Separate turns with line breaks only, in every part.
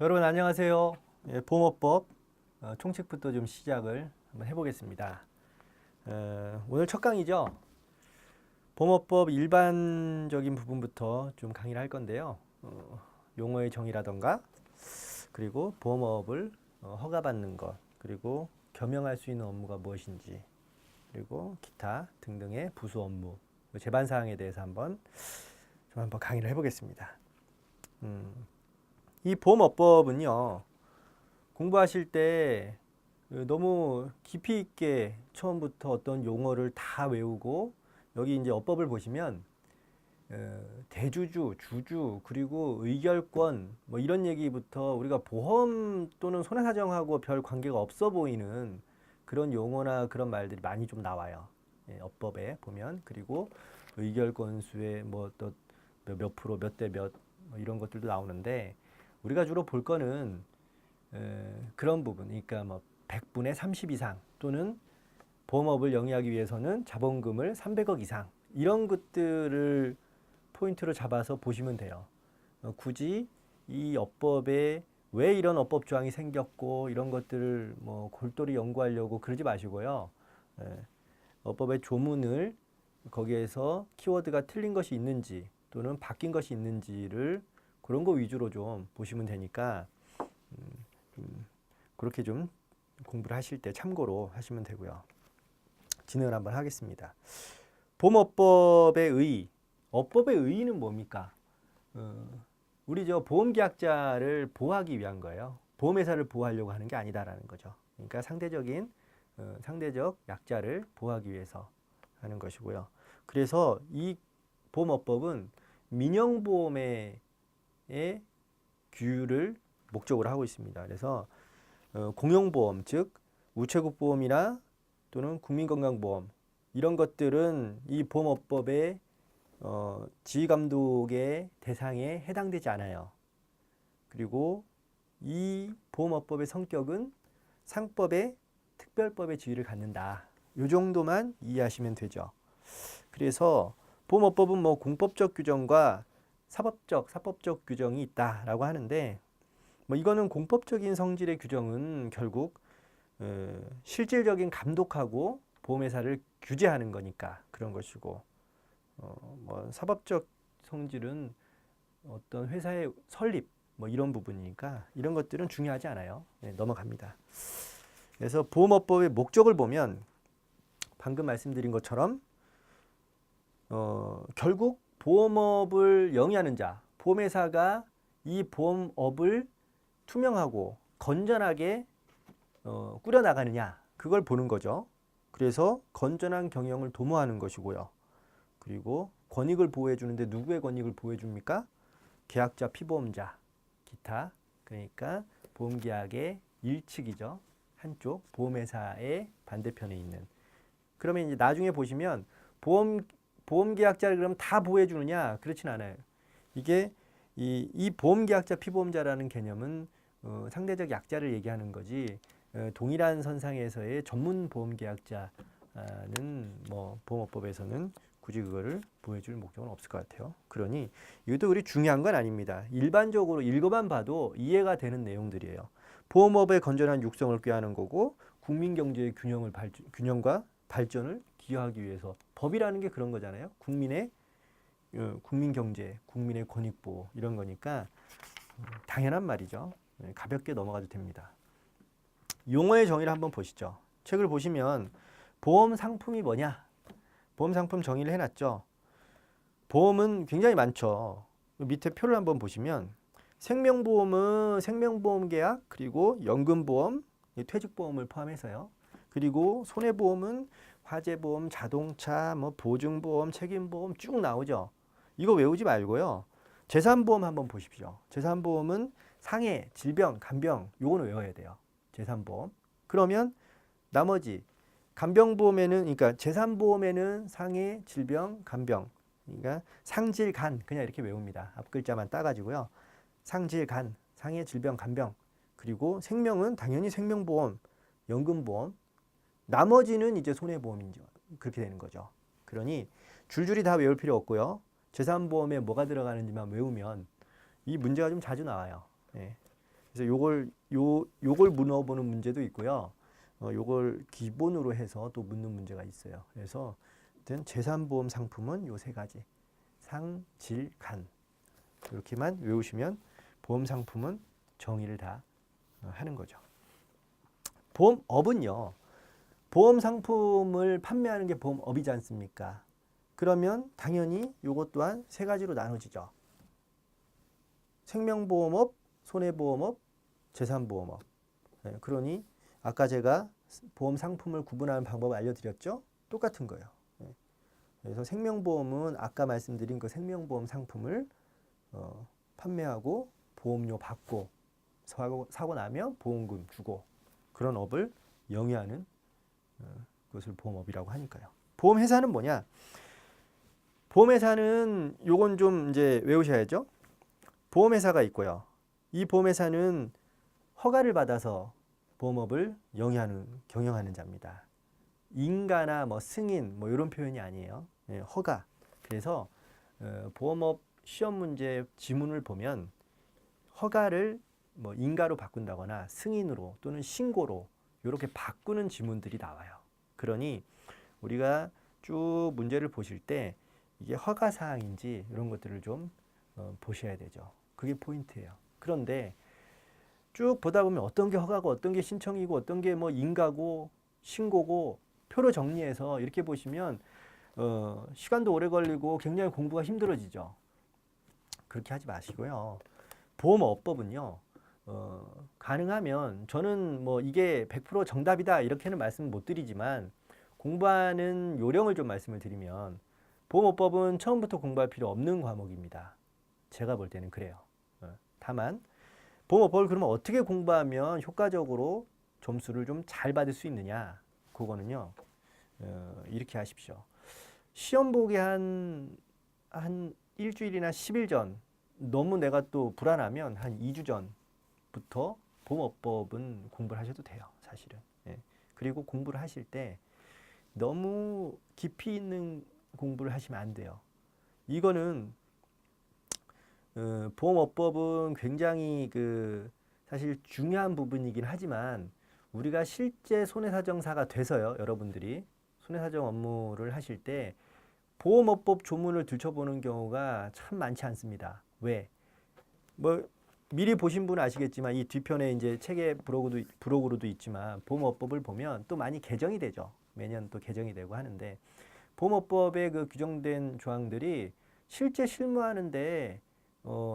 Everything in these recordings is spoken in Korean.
여러분 안녕하세요. 보험업법 총칙부터 좀 시작을 한번 해보겠습니다. 오늘 첫 강의죠. 보험업법 일반적인 부분부터 좀 강의를 할 건데요. 용어의 정의라던가 그리고 보험업을 허가받는 것, 그리고 겸용할 수 있는 업무가 무엇인지, 그리고 기타 등등의 부수 업무, 제반 사항에 대해서 한번 강의를 해보겠습니다. 이 보험업법은요, 공부하실 때 너무 깊이 있게 처음부터 어떤 용어를 다 외우고, 여기 이제 어법을 보시면 대주주, 주주, 그리고 의결권 뭐 이런 얘기부터 우리가 보험 또는 손해사정하고 별 관계가 없어 보이는 그런 용어나 그런 말들이 많이 좀 나와요. 어법에 보면. 그리고 의결권수의 뭐 또 몇 프로, 몇 대 몇, 뭐 이런 것들도 나오는데, 우리가 주로 볼 거는 그런 부분, 그러니까 뭐 100분의 30 이상, 또는 보험업을 영위하기 위해서는 자본금을 300억 이상, 이런 것들을 포인트로 잡아서 보시면 돼요. 굳이 이 어법에 왜 이런 어법 조항이 생겼고 이런 것들을 뭐 골똘히 연구하려고 그러지 마시고요. 어법의 조문을, 거기에서 키워드가 틀린 것이 있는지 또는 바뀐 것이 있는지를, 그런 거 위주로 좀 보시면 되니까 그렇게 좀 공부를 하실 때 참고로 하시면 되고요. 진행을 한번 하겠습니다. 보험업법의 의의. 어법의 의의는 뭡니까? 우리 저 보험계약자를 보호하기 위한 거예요. 보험회사를 보호하려고 하는 게 아니다라는 거죠. 그러니까 상대적 약자를 보호하기 위해서 하는 것이고요. 그래서 이 보험업법은 민영보험의 규율을 목적으로 하고 있습니다. 그래서 공용보험, 즉 우체국보험이나 또는 국민건강보험, 이런 것들은 이 보험업법의 지휘감독의 대상에 해당되지 않아요. 그리고 이 보험업법의 성격은 상법의 특별법의 지위를 갖는다. 이 정도만 이해하시면 되죠. 그래서 보험업법은 뭐 공법적 규정과 사법적 규정이 있다라고 하는데, 뭐 이거는 공법적인 성질의 규정은 결국 실질적인 감독하고 보험회사를 규제하는 거니까 그런 것이고, 뭐 사법적 성질은 어떤 회사의 설립 뭐 이런 부분이니까 이런 것들은 중요하지 않아요. 네, 넘어갑니다. 그래서 보험업법의 목적을 보면 방금 말씀드린 것처럼 결국 보험업을 영위하는 자, 보험회사가 이 보험업을 투명하고 건전하게 꾸려나가느냐, 그걸 보는 거죠. 그래서 건전한 경영을 도모하는 것이고요. 그리고 권익을 보호해 주는데 누구의 권익을 보호해 줍니까? 계약자, 피보험자, 기타. 그러니까 보험계약의 일측이죠. 한쪽, 보험회사의 반대편에 있는. 그러면 이제 나중에 보시면 보험계약자를 그럼 다 보호해 주느냐? 그렇진 않아요. 이게 이 보험계약자, 피보험자라는 개념은 상대적 약자를 얘기하는 거지, 동일한 선상에서의 전문 보험계약자는 뭐 보험업법에서는 굳이 그거를 보여줄 목적은 없을 것 같아요. 그러니 이것도 그리 중요한 건 아닙니다. 일반적으로 읽어만 봐도 이해가 되는 내용들이에요. 보험업의 건전한 육성을 꾀하는 거고, 국민경제의 균형과 발전을 기여하기 위해서, 법이라는 게 그런 거잖아요. 국민 경제, 국민의 권익보호, 이런 거니까 당연한 말이죠. 가볍게 넘어가도 됩니다. 용어의 정의를 한번 보시죠. 책을 보시면 보험 상품이 뭐냐? 보험 상품 정의를 해놨죠. 보험은 굉장히 많죠. 밑에 표를 한번 보시면 생명보험은 생명보험 계약, 그리고 연금보험, 퇴직보험을 포함해서요. 그리고 손해보험은 화재보험, 자동차, 뭐 보증보험, 책임보험 쭉 나오죠. 이거 외우지 말고요. 재산보험 한번 보십시오. 재산보험은 상해, 질병, 간병, 요거는 외워야 돼요. 재산보험. 그러면 나머지 간병보험에는, 그러니까 재산보험에는 상해, 질병, 간병, 그러니까 상질, 간, 그냥 이렇게 외웁니다. 앞 글자만 따가지고요. 상질, 간, 상해, 질병, 간병. 그리고 생명은 당연히 생명보험, 연금보험. 나머지는 이제 손해보험이죠. 그렇게 되는 거죠. 그러니 줄줄이 다 외울 필요 없고요. 재산보험에 뭐가 들어가는지만 외우면 이 문제가 좀 자주 나와요. 예. 그래서 요걸 물어보는 문제도 있고요. 요걸 기본으로 해서 또 묻는 문제가 있어요. 그래서 재산보험 상품은 요 세 가지. 상, 질, 간. 이렇게만 외우시면 보험 상품은 정의를 다 하는 거죠. 보험업은요. 보험 상품을 판매하는 게 보험업이지 않습니까? 그러면 당연히 요것 또한 세 가지로 나눠지죠. 생명보험업, 손해보험업, 재산보험업. 네, 그러니 아까 제가 보험 상품을 구분하는 방법을 알려드렸죠? 똑같은 거예요. 네. 그래서 생명보험은 아까 말씀드린 그 생명보험 상품을 판매하고 보험료 받고 사고 나면 보험금 주고 그런 업을 영위하는 그것을 보험업이라고 하니까요. 보험회사는 뭐냐? 보험회사는 요건 좀 이제 외우셔야죠. 보험회사가 있고요. 이 보험회사는 허가를 받아서 보험업을 경영하는 자입니다. 인가나 뭐 승인 뭐 이런 표현이 아니에요. 예, 허가. 그래서 보험업 시험 문제 지문을 보면 허가를 뭐 인가로 바꾼다거나 승인으로 또는 신고로 이렇게 바꾸는 지문들이 나와요. 그러니 우리가 쭉 문제를 보실 때 이게 허가 사항인지 이런 것들을 좀 보셔야 되죠. 그게 포인트예요. 그런데 쭉 보다 보면 어떤 게 허가고 어떤 게 신청이고 어떤 게 뭐 인가고 신고고 표로 정리해서 이렇게 보시면 시간도 오래 걸리고 굉장히 공부가 힘들어지죠. 그렇게 하지 마시고요. 보험업법은요. 가능하면 저는 뭐 이게 100% 정답이다 이렇게는 말씀 못 드리지만 공부하는 요령을 좀 말씀을 드리면 보험업법은 처음부터 공부할 필요 없는 과목입니다. 제가 볼 때는 그래요. 다만 보험업법을 그러면 어떻게 공부하면 효과적으로 점수를 좀 잘 받을 수 있느냐 그거는요 이렇게 하십시오. 시험 보기 한 일주일이나 10일 전 너무 내가 또 불안하면 한 2주 전부터 보험업법은 공부를 하셔도 돼요. 사실은. 예. 그리고 공부를 하실 때 너무 깊이 있는 공부를 하시면 안 돼요. 이거는 보험업법은 굉장히 사실 중요한 부분이긴 하지만 우리가 실제 손해사정사가 돼서요. 여러분들이 손해사정 업무를 하실 때 보험업법 조문을 들춰보는 경우가 참 많지 않습니다. 왜? 뭐 미리 보신 분은 아시겠지만 이 뒤편에 이제 책에 브로그로도 있지만 보험업법을 보면 또 많이 개정이 되죠. 매년 또 개정이 되고 하는데 보험업법의 그 규정된 조항들이 실제 실무하는데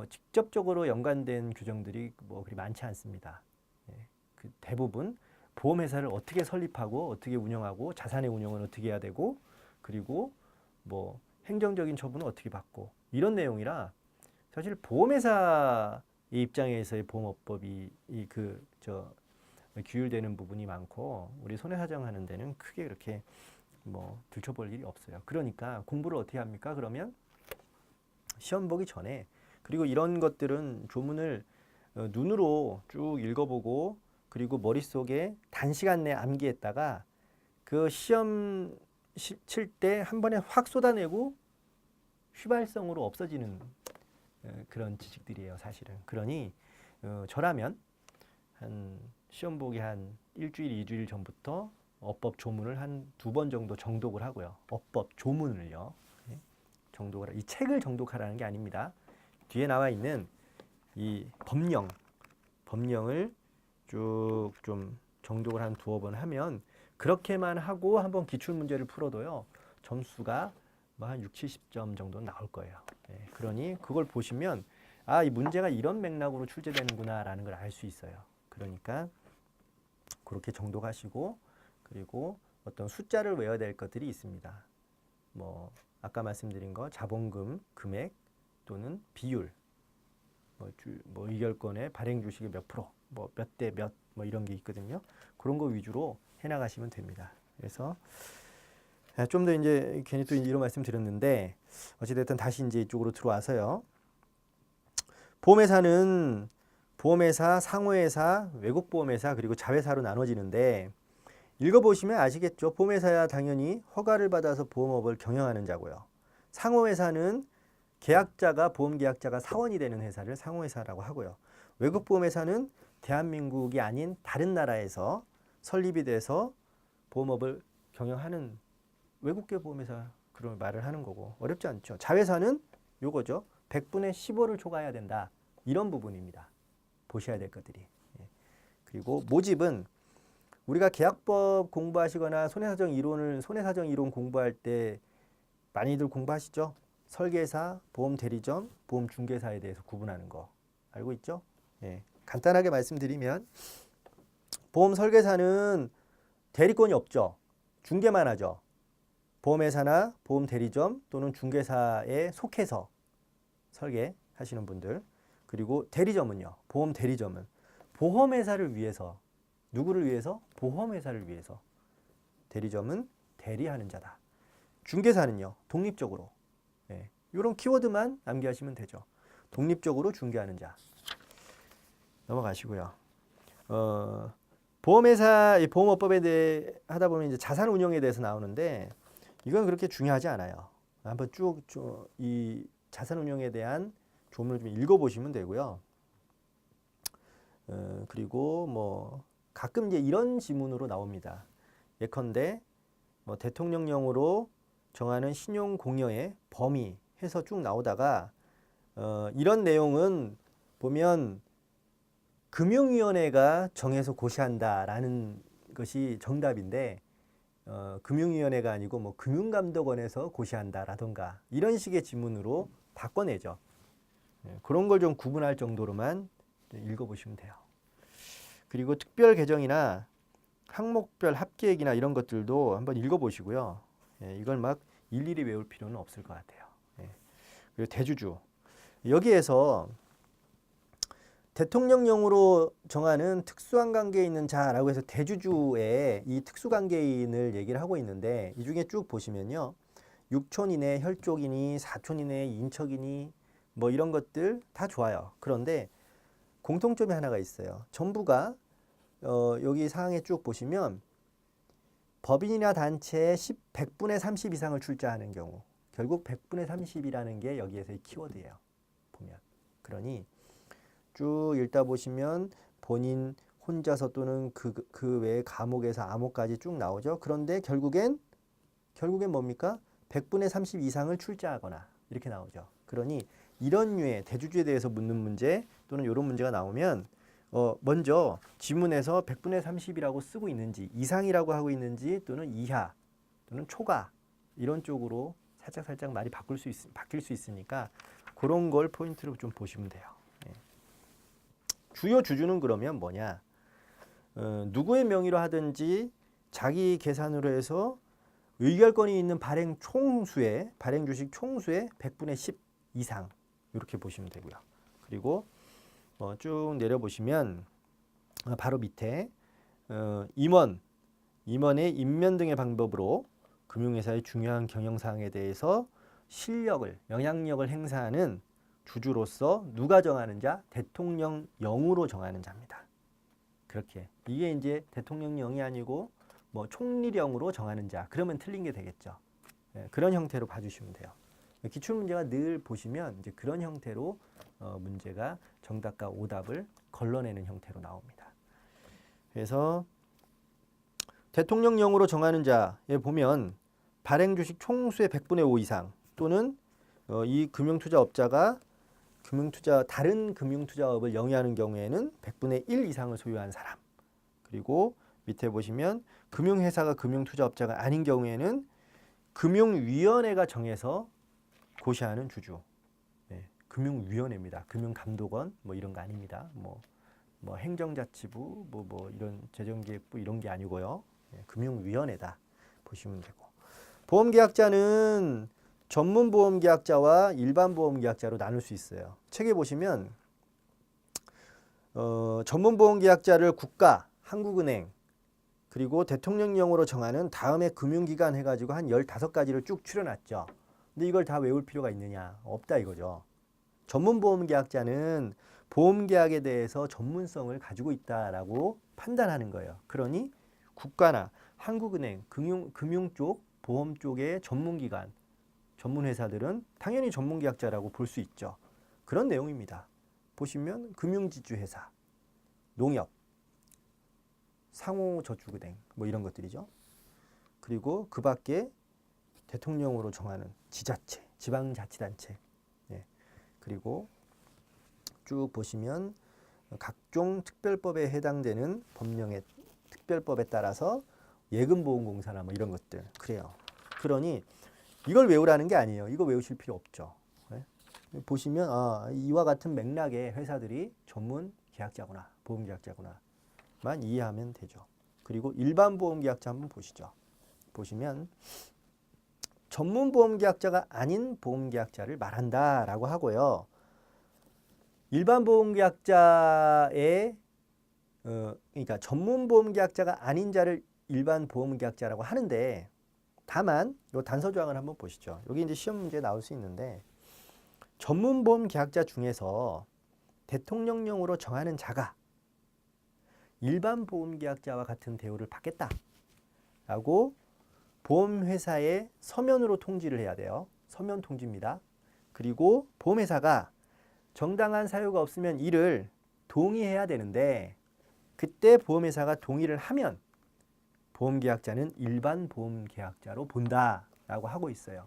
직접적으로 연관된 규정들이 뭐 그리 많지 않습니다. 예, 그 대부분 보험회사를 어떻게 설립하고 어떻게 운영하고 자산의 운영은 어떻게 해야 되고 그리고 뭐 행정적인 처분은 어떻게 받고 이런 내용이라 사실 보험회사의 입장에서의 보험업법이 규율되는 부분이 많고 우리 손해사정하는 데는 크게 그렇게 뭐 들춰볼 일이 없어요. 그러니까 공부를 어떻게 합니까? 그러면 시험 보기 전에 그리고 이런 것들은 조문을 눈으로 쭉 읽어보고 그리고 머릿속에 단시간 내에 암기했다가 그 시험 칠 때 한 번에 확 쏟아내고 휘발성으로 없어지는 그런 지식들이에요. 사실은. 그러니 저라면 한 시험 보기 한 일주일, 2주일 전부터 업법 조문을 한 2번 정도 정독을 하고요. 업법 조문을요. 정독을 이 책을 정독하라는 게 아닙니다. 뒤에 나와 있는 이 법령을 쭉 좀 정독을 한 2번 하면 그렇게만 하고 한번 기출 문제를 풀어도요. 점수가 뭐 한 6, 70점 정도 나올 거예요. 네, 그러니 그걸 보시면 아, 이 문제가 이런 맥락으로 출제되는구나라는 걸 알 수 있어요. 그러니까 그렇게 정독하시고 그리고 어떤 숫자를 외워야 될 것들이 있습니다. 뭐 아까 말씀드린 거 자본금 금액 또는 비율 뭐 의결권의 발행 주식의 몇 프로 뭐 몇 대 몇 뭐 이런 게 있거든요. 그런 거 위주로 해나가시면 됩니다. 그래서 좀 더 이제 괜히 또 이런 말씀 드렸는데 어찌됐든 다시 이제 이쪽으로 들어와서요. 보험회사는 보험회사, 상호회사, 외국보험회사 그리고 자회사로 나눠지는데 읽어보시면 아시겠죠. 보험회사야 당연히 허가를 받아서 보험업을 경영하는 자고요. 상호회사는 계약자가 보험계약자가 사원이 되는 회사를 상호회사라고 하고요. 외국보험회사는 대한민국이 아닌 다른 나라에서 설립이 돼서 보험업을 경영하는 외국계 보험회사 그런 말을 하는 거고 어렵지 않죠. 자회사는 요거죠. 100분의 15를 초과해야 된다. 이런 부분입니다. 보셔야 될 것들이. 그리고 모집은 우리가 계약법 공부하시거나 손해사정 이론 공부할 때 많이들 공부하시죠? 설계사, 보험 대리점, 보험 중개사에 대해서 구분하는 거 알고 있죠? 간단하게 말씀드리면 보험 설계사는 대리권이 없죠. 중개만 하죠. 보험회사나 보험 대리점 또는 중개사에 속해서 설계하시는 분들. 그리고 대리점은요. 보험 대리점은 보험회사를 위해서 누구를 위해서? 보험회사를 위해서. 대리점은 대리하는 자다. 중개사는요. 독립적으로. 이런 키워드만 암기하시면 되죠. 독립적으로 중개하는 자. 넘어가시고요. 보험회사, 보험업법에 대해 하다 보면 이제 자산 운용에 대해서 나오는데 이건 그렇게 중요하지 않아요. 한번 쭉 이 자산 운용에 대한 조문을 좀 읽어보시면 되고요. 그리고 뭐 가끔 이제 이런 지문으로 나옵니다. 예컨대 뭐 대통령령으로 정하는 신용공여의 범위 해서 쭉 나오다가 이런 내용은 보면 금융위원회가 정해서 고시한다라는 것이 정답인데 금융위원회가 아니고 뭐 금융감독원에서 고시한다라던가 이런 식의 지문으로 바꿔내죠. 그런 걸 좀 구분할 정도로만 읽어보시면 돼요. 그리고 특별 개정이나 항목별 합계액이나 이런 것들도 한번 읽어보시고요. 이걸 막 일일이 외울 필요는 없을 것 같아요. 그리고 대주주. 여기에서 대통령령으로 정하는 특수한 관계에 있는 자라고 해서 대주주의 이 특수관계인을 얘기를 하고 있는데 이 중에 쭉 보시면요. 6촌 이내 혈족이니 4촌 이내 인척이니 뭐 이런 것들 다 좋아요. 그런데 공통점이 하나가 있어요. 전부가 여기 사항에 쭉 보시면 법인이나 단체에 100분의 30 이상을 출자하는 경우 결국 100분의 30이라는 게 여기에서의 키워드예요. 보면. 그러니 쭉 읽다 보시면 본인 혼자서 또는 그 외에 감옥에서 암호까지 쭉 나오죠. 그런데 결국엔 뭡니까? 100분의 30 이상을 출자하거나 이렇게 나오죠. 그러니 이런 류의 대주주에 대해서 묻는 문제 또는 이런 문제가 나오면 먼저 지문에서 100분의 30이라고 쓰고 있는지 이상이라고 하고 있는지 또는 이하 또는 초과 이런 쪽으로 살짝 말이 바뀔 수 있으니까 그런 걸 포인트로 좀 보시면 돼요. 주요 주주는 그러면 뭐냐? 누구의 명의로 하든지 자기 계산으로 해서 의결권이 있는 발행 주식 총수의 100분의 10 이상 이렇게 보시면 되고요. 그리고 쭉 내려보시면 바로 밑에 임원의 임면 등의 방법으로 금융회사의 중요한 경영사항에 대해서 영향력을 행사하는 주주로서 누가 정하는 자? 대통령령으로 정하는 자입니다. 그렇게 이게 이제 대통령령이 아니고 뭐 총리령으로 정하는 자. 그러면 틀린 게 되겠죠. 그런 형태로 봐주시면 돼요. 기출 문제가 늘 보시면 이제 그런 형태로 문제가 정답과 오답을 걸러내는 형태로 나옵니다. 그래서 대통령령으로 정하는 자에 보면 발행 주식 총수의 100분의 5 이상 또는 이 금융투자업자가 다른 금융투자업을 영위하는 경우에는 100분의 1 이상을 소유한 사람. 그리고 밑에 보시면 금융회사가 금융투자업자가 아닌 경우에는 금융위원회가 정해서 고시하는 주주. 금융위원회입니다. 금융감독원 뭐 이런 거 아닙니다. 뭐 행정자치부 뭐 이런 재정기획부 이런 게 아니고요. 금융위원회다 보시면 되고. 보험계약자는 전문보험계약자와 일반보험계약자로 나눌 수 있어요. 책에 보시면 전문보험계약자를 국가, 한국은행 그리고 대통령령으로 정하는 다음에 금융기관 해가지고 한 15가지를 쭉 추려놨죠. 근데 이걸 다 외울 필요가 있느냐? 없다 이거죠. 전문보험계약자는 보험계약에 대해서 전문성을 가지고 있다라고 판단하는 거예요. 그러니 국가나 한국은행, 금융 쪽, 보험 쪽의 전문기관, 전문 회사들은 당연히 전문 계약자라고 볼 수 있죠. 그런 내용입니다. 보시면 금융지주 회사, 농협, 상호저축은행 뭐 이런 것들이죠. 그리고 그 밖에 대통령으로 정하는 지자체, 지방자치단체, 예. 그리고 쭉 보시면 각종 특별법에 해당되는 법령의 특별법에 따라서 예금보험공사나 뭐 이런 것들 그래요. 그러니 이걸 외우라는 게 아니에요. 이거 외우실 필요 없죠. 예. 보시면 이와 같은 맥락의 회사들이 전문 계약자구나, 보험계약자구나만 이해하면 되죠. 그리고 일반 보험계약자 한번 보시죠. 보시면 전문 보험계약자가 아닌 보험계약자를 말한다라고 하고요. 일반 보험계약자의 그러니까 전문 보험계약자가 아닌 자를 일반 보험계약자라고 하는데, 다만 이 단서 조항을 한번 보시죠. 여기 이제 시험 문제에 나올 수 있는데, 전문 보험계약자 중에서 대통령령으로 정하는 자가 일반 보험계약자와 같은 대우를 받겠다라고 보험회사에 서면으로 통지를 해야 돼요. 서면 통지입니다. 그리고 보험회사가 정당한 사유가 없으면 이를 동의해야 되는데, 그때 보험회사가 동의를 하면 보험계약자는 일반 보험계약자로 본다라고 하고 있어요.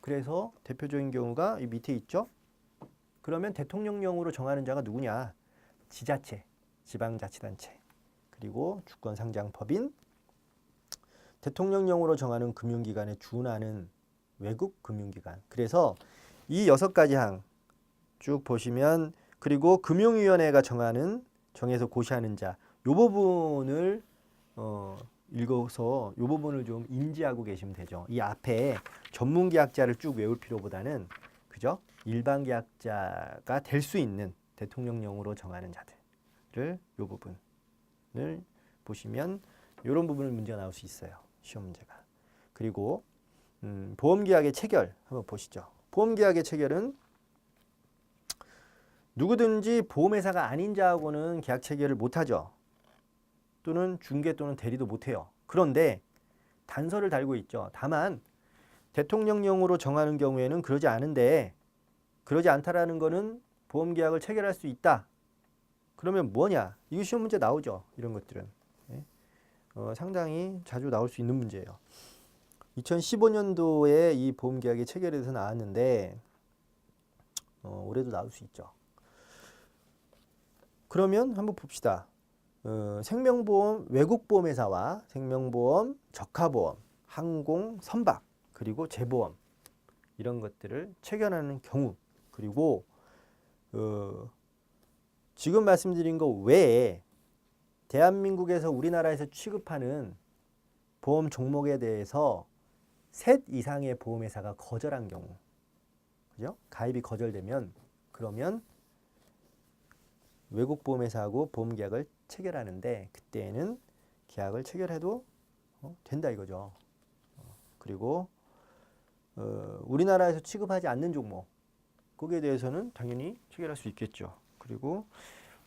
그래서 대표적인 경우가 이 밑에 있죠. 그러면 대통령령으로 정하는 자가 누구냐? 지자체, 지방자치단체, 그리고 주권상장법인, 대통령령으로 정하는 금융기관에 준하는 외국 금융기관. 그래서 이 6가지 항 쭉 보시면, 그리고 금융위원회가 정해서 고시하는 자, 이 부분을 읽어서 이 부분을 좀 인지하고 계시면 되죠. 이 앞에 전문 계약자를 쭉 외울 필요보다는 그죠? 일반 계약자가 될 수 있는 대통령령으로 정하는 자들을 이 부분을 보시면 이런 부분을 문제가 나올 수 있어요. 시험 문제가. 그리고 보험계약의 체결 한번 보시죠. 보험계약의 체결은 누구든지 보험회사가 아닌 자하고는 계약 체결을 못하죠. 또는 중개 또는 대리도 못해요. 그런데 단서를 달고 있죠. 다만 대통령령으로 정하는 경우에는 그러지 않은데, 그러지 않다라는 거는 보험계약을 체결할 수 있다. 그러면 뭐냐? 이거 시험 문제 나오죠. 이런 것들은. 네. 상당히 자주 나올 수 있는 문제예요. 2015년도에 이 보험계약이 체결돼서 나왔는데 올해도 나올 수 있죠. 그러면 한번 봅시다. 생명보험, 외국보험회사와 생명보험, 적하보험, 항공, 선박, 그리고 재보험 이런 것들을 체결하는 경우, 그리고 지금 말씀드린 거 외에 대한민국에서 우리나라에서 취급하는 보험 종목에 대해서 셋 이상의 보험회사가 거절한 경우, 그죠? 가입이 거절되면 그러면 외국 보험회사하고 보험계약을 체결하는데, 그때는 계약을 체결해도 된다 이거죠. 그리고 우리나라에서 취급하지 않는 종목, 거기에 대해서는 당연히 체결할 수 있겠죠. 그리고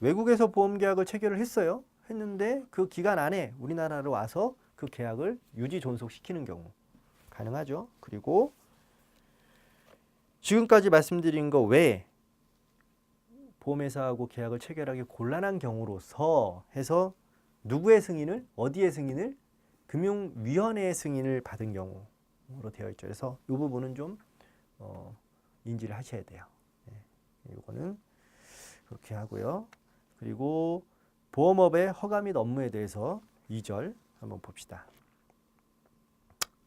외국에서 보험계약을 체결을 했는데 그 기간 안에 우리나라로 와서 그 계약을 유지 존속시키는 경우 가능하죠. 그리고 지금까지 말씀드린 거 외에 보험회사하고 계약을 체결하기 곤란한 경우로서 해서 누구의 승인을, 어디의 승인을? 금융위원회의 승인을 받은 경우로 되어 있죠. 그래서 이 부분은 좀 인지를 하셔야 돼요. 이거는 그렇게 하고요. 그리고 보험업의 허가 및 업무에 대해서 2절 한번 봅시다.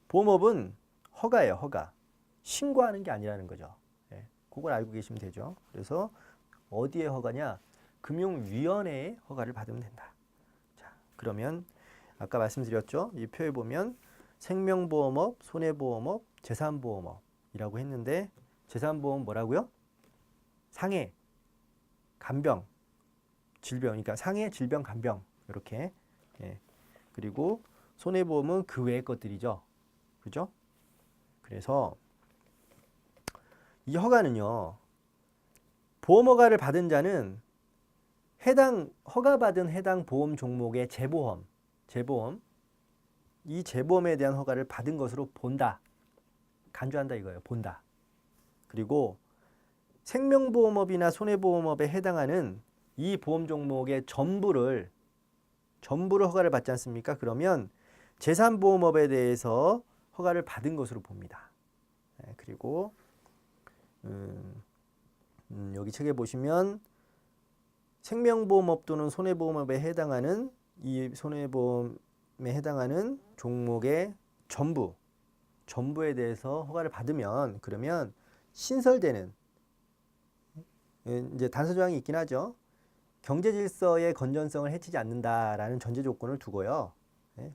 보험업은 허가예요. 허가. 신고하는 게 아니라는 거죠. 그걸 알고 계시면 되죠. 그래서 어디에 허가냐? 금융위원회의 허가를 받으면 된다. 자, 그러면 아까 말씀드렸죠. 이 표에 보면 생명보험업, 손해보험업, 재산보험업이라고 했는데, 재산보험 뭐라고요? 상해, 간병, 질병, 그러니까 상해, 질병, 간병 이렇게. 그리고 손해보험은 그 외의 것들이죠. 그죠? 그래서 이 허가는요, 보험허가를 받은 자는 허가받은 해당 보험 종목의 재보험, 이 재보험에 대한 허가를 받은 것으로 본다. 간주한다 이거예요. 본다. 그리고 생명보험업이나 손해보험업에 해당하는 이 보험 종목의 전부를 허가를 받지 않습니까? 그러면 재산보험업에 대해서 허가를 받은 것으로 봅니다. 그리고 여기 책에 보시면 생명보험업 또는 손해보험업에 해당하는 이 손해보험에 해당하는 종목의 전부에 대해서 허가를 받으면 그러면 신설되는 이제 단서 조항이 있긴 하죠. 경제 질서의 건전성을 해치지 않는다라는 전제 조건을 두고요.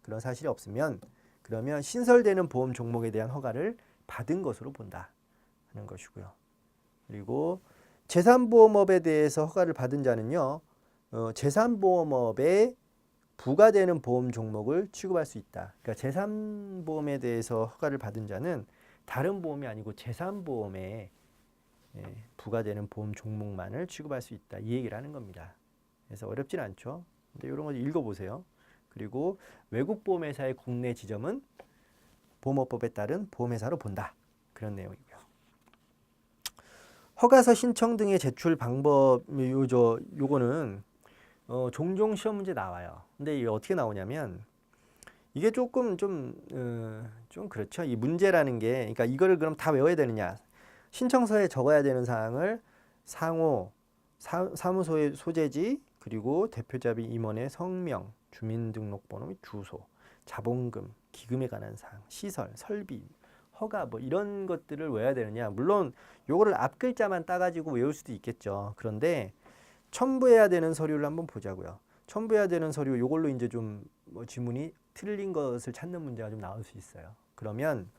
그런 사실이 없으면 그러면 신설되는 보험 종목에 대한 허가를 받은 것으로 본다 하는 것이고요. 그리고 재산보험업에 대해서 허가를 받은 자는요. 재산보험업에 부과되는 보험 종목을 취급할 수 있다. 그러니까 재산보험에 대해서 허가를 받은 자는 다른 보험이 아니고 재산보험에 부과되는 보험 종목만을 취급할 수 있다. 이 얘기를 하는 겁니다. 그래서 어렵진 않죠. 근데 이런 거 읽어보세요. 그리고 외국 보험회사의 국내 지점은 보험업법에 따른 보험회사로 본다. 그런 내용이고요. 허가서 신청 등의 제출 방법 요거는 종종 시험 문제 나와요. 근데 이게 어떻게 나오냐면 이게 조금 좀 그렇죠. 이 문제라는 게 그러니까 이거를 그럼 다 외워야 되느냐? 신청서에 적어야 되는 사항을 사무소의 소재지 그리고 대표자비 임원의 성명, 주민등록번호 및 주소, 자본금, 기금에 관한 사항, 시설, 설비, 허가 뭐 이런 것들을 외워야 되느냐? 물론 요거를 앞 글자만 따가지고 외울 수도 있겠죠. 그런데 첨부해야 되는 서류를 한번 보자고요. 첨부해야 되는 서류 요걸로 이제 좀 뭐 지문이 틀린 것을 찾는 문제가 좀 나올 수 있어요. 그러면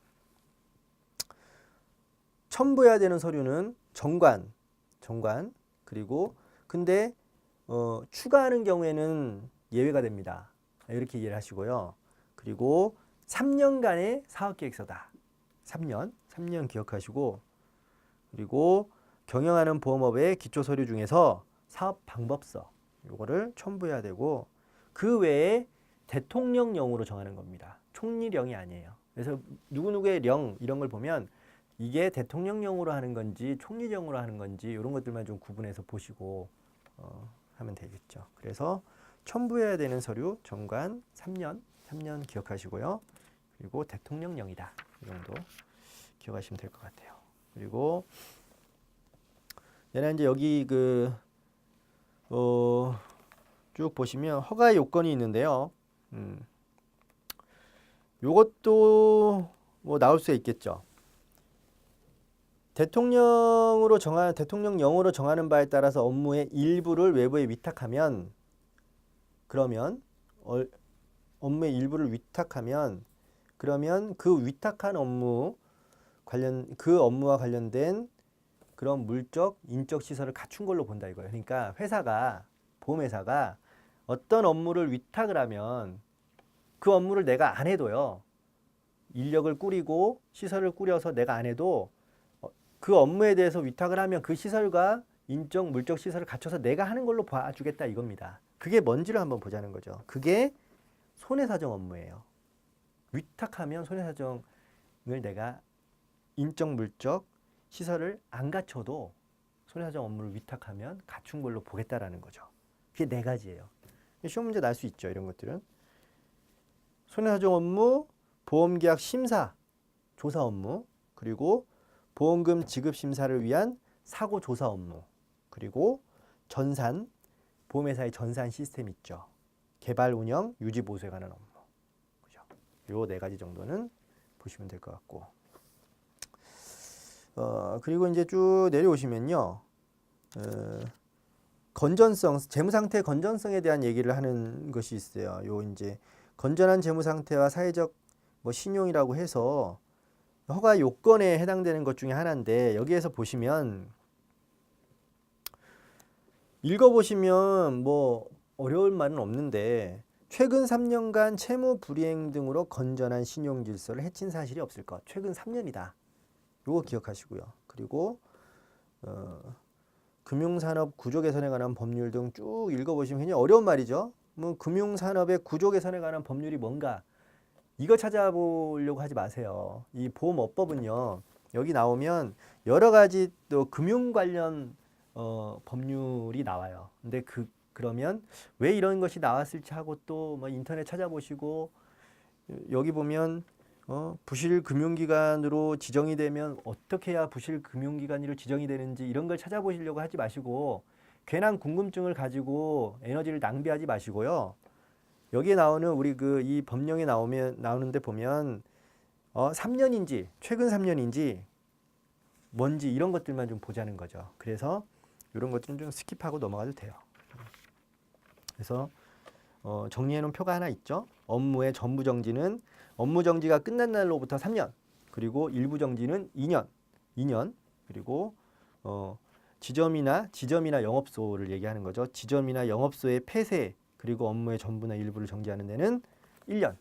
첨부해야 되는 서류는 정관 그리고 근데 추가하는 경우에는 예외가 됩니다. 이렇게 이해를 하시고요. 그리고 3년간의 사업계획서다. 3년 기억하시고 그리고 경영하는 보험업의 기초서류 중에서 사업방법서 요거를 첨부해야 되고 그 외에 대통령령으로 정하는 겁니다. 총리령이 아니에요. 그래서 누구누구의 령 이런 걸 보면 이게 대통령령으로 하는 건지 총리령으로 하는 건지 이런 것들만 좀 구분해서 보시고 하면 되겠죠. 그래서 첨부해야 되는 서류 정관 3년 기억하시고요. 그리고 대통령령이다. 이 정도 기억하시면 될 것 같아요. 그리고 얘는 이제 여기 쭉 보시면 허가 요건이 있는데요. 요것도 뭐 나올 수 있겠죠. 대통령령으로 정하는 바에 따라서 업무의 일부를 외부에 위탁하면 그러면 업무의 일부를 위탁하면 그러면 그 위탁한 그 업무와 관련된 그런 물적, 인적 시설을 갖춘 걸로 본다 이거예요. 그러니까 보험회사가 어떤 업무를 위탁을 하면 그 업무를 내가 안 해도요. 인력을 꾸리고 시설을 꾸려서 내가 안 해도 그 업무에 대해서 위탁을 하면 그 시설과 인적, 물적 시설을 갖춰서 내가 하는 걸로 봐주겠다 이겁니다. 그게 뭔지를 한번 보자는 거죠. 그게 손해사정 업무예요. 위탁하면 손해사정을 내가 인적, 물적 시설을 안 갖춰도 손해사정 업무를 위탁하면 갖춘 걸로 보겠다라는 거죠. 그게 네 가지예요. 시험 문제 날 수 있죠. 이런 것들은. 손해사정 업무, 보험계약 심사, 조사 업무, 그리고 보험금 지급 심사를 위한 사고 조사 업무, 그리고 보험회사의 전산 시스템 있죠. 개발, 운영, 유지, 보수에 관한 업무. 그죠? 요 네 가지 정도는 보시면 될 것 같고. 그리고 이제 쭉 내려오시면요. 건전성, 재무 상태 건전성에 대한 얘기를 하는 것이 있어요. 요 이제 건전한 재무 상태와 사회적 신용이라고 해서 허가 요건에 해당되는 것 중에 하나인데 여기에서 보시면 읽어보시면 뭐 어려울 말은 없는데 최근 3년간 채무 불이행 등으로 건전한 신용 질서를 해친 사실이 없을 것. 최근 3년이다. 요거 기억하시고요. 그리고 금융산업 구조 개선에 관한 법률 등 쭉 읽어보시면 굉장히 어려운 말이죠. 뭐 금융산업의 구조 개선에 관한 법률이 뭔가 이거 찾아보려고 하지 마세요. 이 보험업법은요. 여기 나오면 여러 가지 또 금융 관련 법률이 나와요. 근데 그러면 왜 이런 것이 나왔을지 하고 또 뭐 인터넷 찾아보시고 여기 보면 부실 금융기관으로 지정이 되면 어떻게 해야 부실 금융기관으로 지정이 되는지 이런 걸 찾아보시려고 하지 마시고 괜한 궁금증을 가지고 에너지를 낭비하지 마시고요. 여기에 나오는 우리 이 법령에 나오는데 보면 3년인지 최근 3년인지 뭔지 이런 것들만 좀 보자는 거죠. 그래서 이런 것들은 좀 스킵하고 넘어가도 돼요. 그래서 정리해 놓은 표가 하나 있죠. 업무의 전부 정지는 업무 정지가 끝난 날로부터 3년, 그리고 일부 정지는 2년, 그리고 지점이나 영업소를 얘기하는 거죠. 지점이나 영업소의 폐쇄, 그리고 업무의 전부나 일부를 정지하는 데는 1년.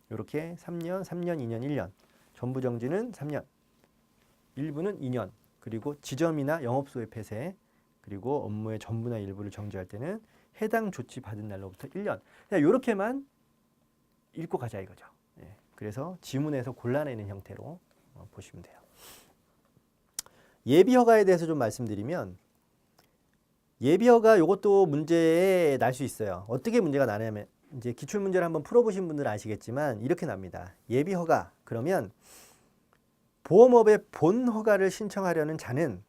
이렇게 3년, 2년, 1년. 전부 정지는 3년, 일부는 2년, 그리고 지점이나 영업소의 폐쇄, 그리고 업무의 전부나 일부를 정지할 때는 해당 조치 받은 날로부터 1년. 그냥 이렇게만 읽고 가자 이거죠. 예, 그래서 지문에서 골라내는 형태로 보시면 돼요. 예비허가에 대해서 좀 말씀드리면 예비허가 이것도 문제에 날 수 있어요. 어떻게 문제가 나냐면 이제 기출문제를 한번 풀어보신 분들은 아시겠지만 이렇게 납니다. 예비허가 그러면 보험업의 본허가를 신청하려는 자는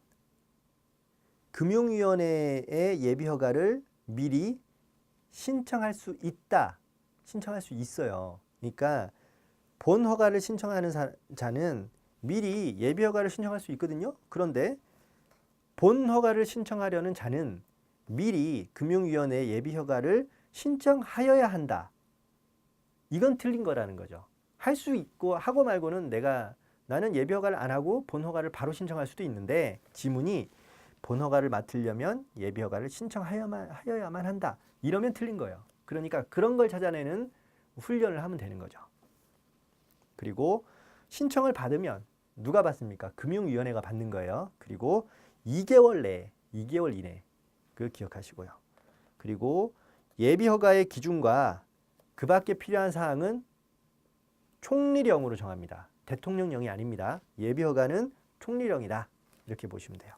금융위원회의 예비허가를 미리 신청할 수 있다. 신청할 수 있어요. 그러니까 본허가를 신청하는 자는 미리 예비허가를 신청할 수 있거든요. 그런데 본허가를 신청하려는 자는 미리 금융위원회 예비허가를 신청하여야 한다. 이건 틀린 거라는 거죠. 할 수 있고 하고 말고는 나는 예비허가를 안 하고 본허가를 바로 신청할 수도 있는데 지문이 본허가를 맡으려면 예비허가를 신청하여야만 한다. 이러면 틀린 거예요. 그러니까 그런 걸 찾아내는 훈련을 하면 되는 거죠. 그리고 신청을 받으면 누가 받습니까? 금융위원회가 받는 거예요. 그리고 2개월 내에, 2개월 이내 그걸 기억하시고요. 그리고 예비허가의 기준과 그 밖에 필요한 사항은 총리령으로 정합니다. 대통령령이 아닙니다. 예비허가는 총리령이다. 이렇게 보시면 돼요.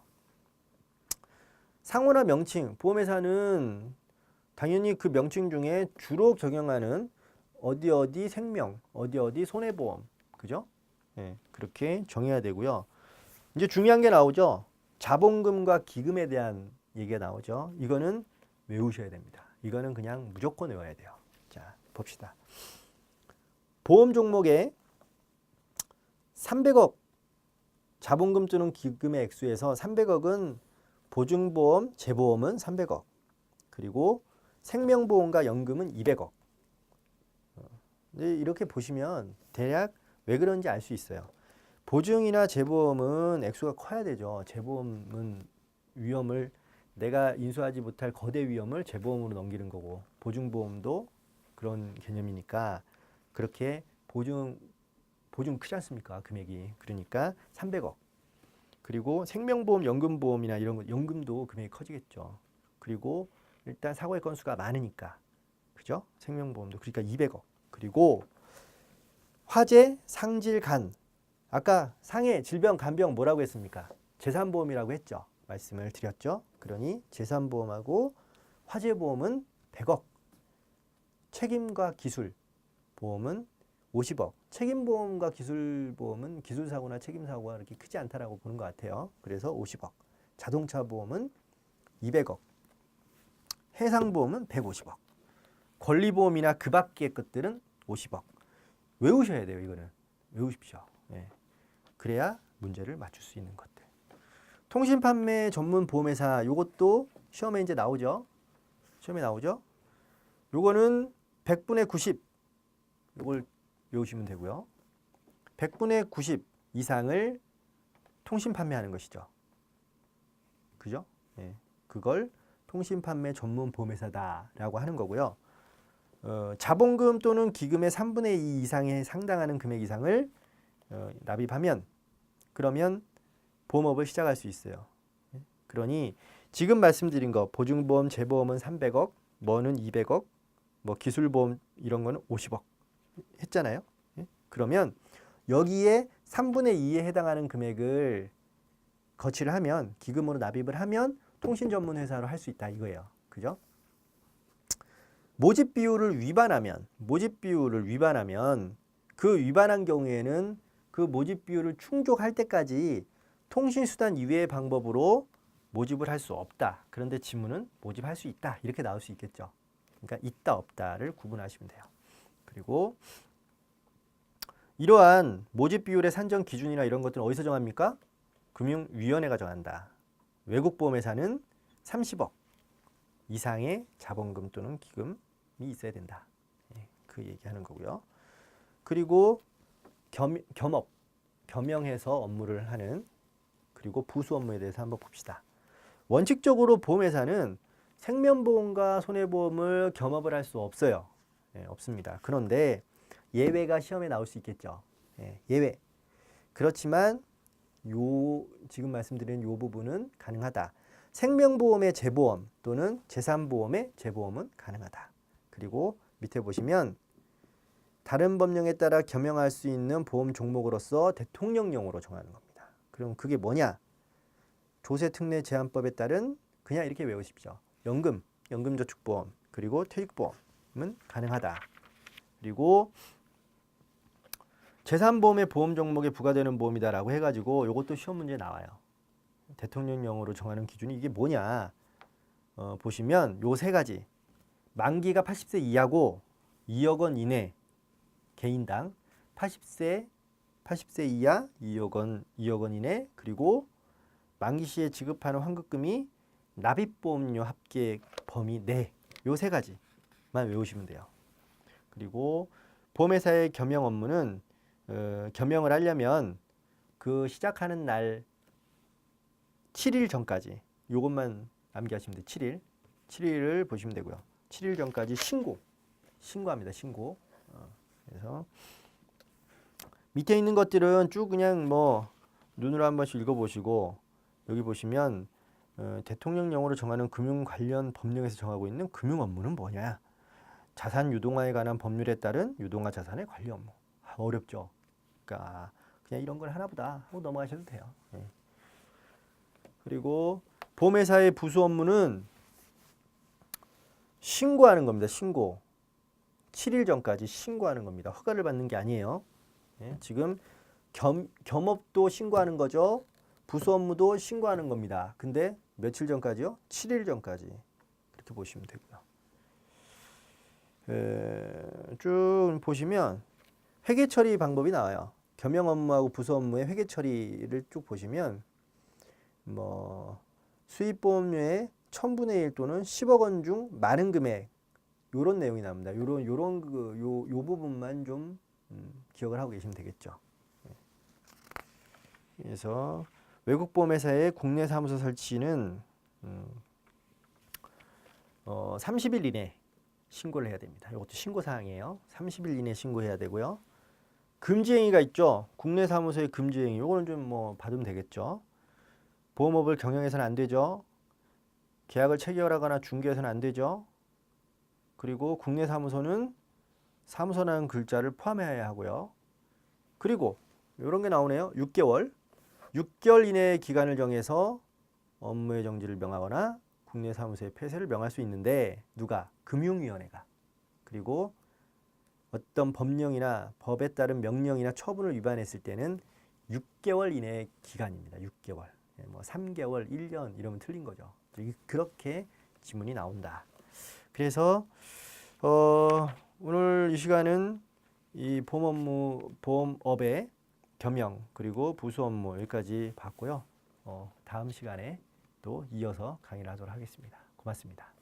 상호나 명칭, 보험회사는 당연히 그 명칭 중에 주로 적용하는 어디 생명, 어디 손해보험, 그죠? 네, 그렇게 정해야 되고요. 이제 중요한 게 나오죠. 자본금과 기금에 대한 얘기가 나오죠. 이거는 외우셔야 됩니다. 이거는 그냥 무조건 외워야 돼요. 자, 봅시다. 보험 종목에 300억 자본금 또는 기금의 액수에서 300억은 보증보험, 재보험은 300억, 그리고 생명보험과 연금은 200억. 이렇게 보시면 대략 왜 그런지 알 수 있어요. 보증이나 재보험은 액수가 커야 되죠. 재보험은 위험을 내가 인수하지 못할 거대 위험을 재보험으로 넘기는 거고, 보증보험도 그런 개념이니까 그렇게 보증 크지 않습니까? 금액이. 그러니까 300억. 그리고 생명보험, 연금보험이나 이런 거, 연금도 금액이 커지겠죠. 그리고 일단 사고의 건수가 많으니까, 그죠? 생명보험도. 그러니까 200억. 그리고 화재, 상질, 간. 아까 상해, 질병, 간병 뭐라고 했습니까? 재산보험이라고 했죠. 말씀을 드렸죠. 그러니 재산보험하고 화재보험은 100억. 책임과 기술보험은 50억. 책임보험과 기술보험은 기술사고나 책임사고가 그렇게 크지 않다라고 보는 것 같아요. 그래서 50억. 자동차보험은 200억. 해상보험은 150억. 권리보험이나 그 밖의 것들은 50억. 외우셔야 돼요. 이거는. 외우십시오. 네. 그래야 문제를 맞출 수 있는 것들. 통신판매 전문 보험회사 요것도 시험에 이제 나오죠. 시험에 나오죠. 요거는 100분의 90. 요걸 외우시면 되고요. 100분의 90 이상을 통신 판매하는 것이죠. 그죠? 네. 그걸 통신 판매 전문 보험회사다라고 하는 거고요. 자본금 또는 기금의 3분의 2 이상에 상당하는 금액 이상을 납입하면 그러면 보험업을 시작할 수 있어요. 그러니 지금 말씀드린 거 보증보험, 재보험은 300억, 뭐는 200억, 뭐 기술보험 이런 거는 50억 했잖아요. 그러면 여기에 3분의 2에 해당하는 금액을 거치를 하면, 기금으로 납입을 하면 통신 전문 회사로 할 수 있다 이거예요. 그죠? 모집 비율을 위반하면 그 위반한 경우에는 그 모집 비율을 충족할 때까지 통신수단 이외의 방법으로 모집을 할 수 없다. 그런데 지문은 모집할 수 있다. 이렇게 나올 수 있겠죠. 그러니까 있다 없다를 구분하시면 돼요. 그리고 이러한 모집 비율의 산정 기준이나 이런 것들은 어디서 정합니까? 금융위원회가 정한다. 외국보험회사는 30억 이상의 자본금 또는 기금이 있어야 된다. 그 얘기하는 거고요. 그리고 겸용해서 업무를 하는, 그리고 부수 업무에 대해서 한번 봅시다. 원칙적으로 보험회사는 생명보험과 손해보험을 겸업을 할 수 없어요. 없습니다. 그런데 예외가 시험에 나올 수 있겠죠. 예외. 그렇지만 지금 말씀드린 요 부분은 가능하다. 생명보험의 재보험 또는 재산보험의 재보험은 가능하다. 그리고 밑에 보시면 다른 법령에 따라 겸용할 수 있는 보험 종목으로서 대통령령으로 정하는 겁니다. 그럼 그게 뭐냐? 조세특례 제한법에 따른, 그냥 이렇게 외우십시오. 연금저축보험, 그리고 퇴직보험은 가능하다. 그리고 재산보험의 보험 종목에 부과되는 보험이다라고 해가지고 이것도 시험 문제에 나와요. 대통령령으로 정하는 기준이 이게 뭐냐? 보시면 요 세 가지. 만기가 80세 이하고 2억 원 이내 개인당, 80세 이하 2억 원 이내, 그리고 만기 시에 지급하는 환급금이 납입보험료 합계 범위 내, 요 세 가지만 외우시면 돼요. 그리고 보험회사의 겸용 업무는 겸용을 하려면 그 시작하는 날 7일 전까지, 요것만 암기하시면 돼요. 7일을 보시면 되고요. 7일 전까지 신고합니다. 신고. 그래서 밑에 있는 것들은 쭉 그냥 뭐 눈으로 한 번씩 읽어보시고, 여기 보시면 대통령령으로 정하는 금융 관련 법령에서 정하고 있는 금융 업무는 뭐냐? 자산 유동화에 관한 법률에 따른 유동화 자산의 관리 업무. 어렵죠? 그러니까 그냥 이런 걸 하나보다 하고 넘어가셔도 돼요. 그리고 보험회사의 부수 업무는 신고하는 겁니다. 신고. 7일 전까지 신고하는 겁니다. 허가를 받는 게 아니에요. 지금 겸업도 신고하는 거죠. 부수 업무도 신고하는 겁니다. 근데 며칠 전까지요? 7일 전까지. 그렇게 보시면 되고요. 쭉 보시면 회계 처리 방법이 나와요. 겸용 업무하고 부수 업무의 회계 처리를 쭉 보시면 뭐 수입보험료의 1000분의 1 또는 10억 원 중 많은 금액, 요런 내용이 나옵니다. 요 부분만 좀 기억을 하고 계시면 되겠죠. 그래서 외국보험회사의 국내 사무소 설치는 30일 이내 신고를 해야 됩니다. 이것도 신고사항이에요. 30일 이내 신고해야 되고요. 금지행위가 있죠. 국내 사무소의 금지행위. 요거는 좀 뭐 받으면 되겠죠. 보험업을 경영해서는 안 되죠. 계약을 체결하거나 중개해서는 안 되죠. 그리고 국내 사무소는 사무소라는 글자를 포함해야 하고요. 그리고 이런 게 나오네요. 6개월 이내의 기간을 정해서 업무의 정지를 명하거나 국내 사무소의 폐쇄를 명할 수 있는데, 누가? 금융위원회가. 그리고 어떤 법령이나 법에 따른 명령이나 처분을 위반했을 때는 6개월 이내의 기간입니다. 6개월. 뭐 3개월, 1년 이러면 틀린 거죠. 그렇게 지문이 나온다. 그래서 오늘 이 시간은 이 보험업의 겸용 그리고 부수 업무 여기까지 봤고요. 다음 시간에 또 이어서 강의를 하도록 하겠습니다. 고맙습니다.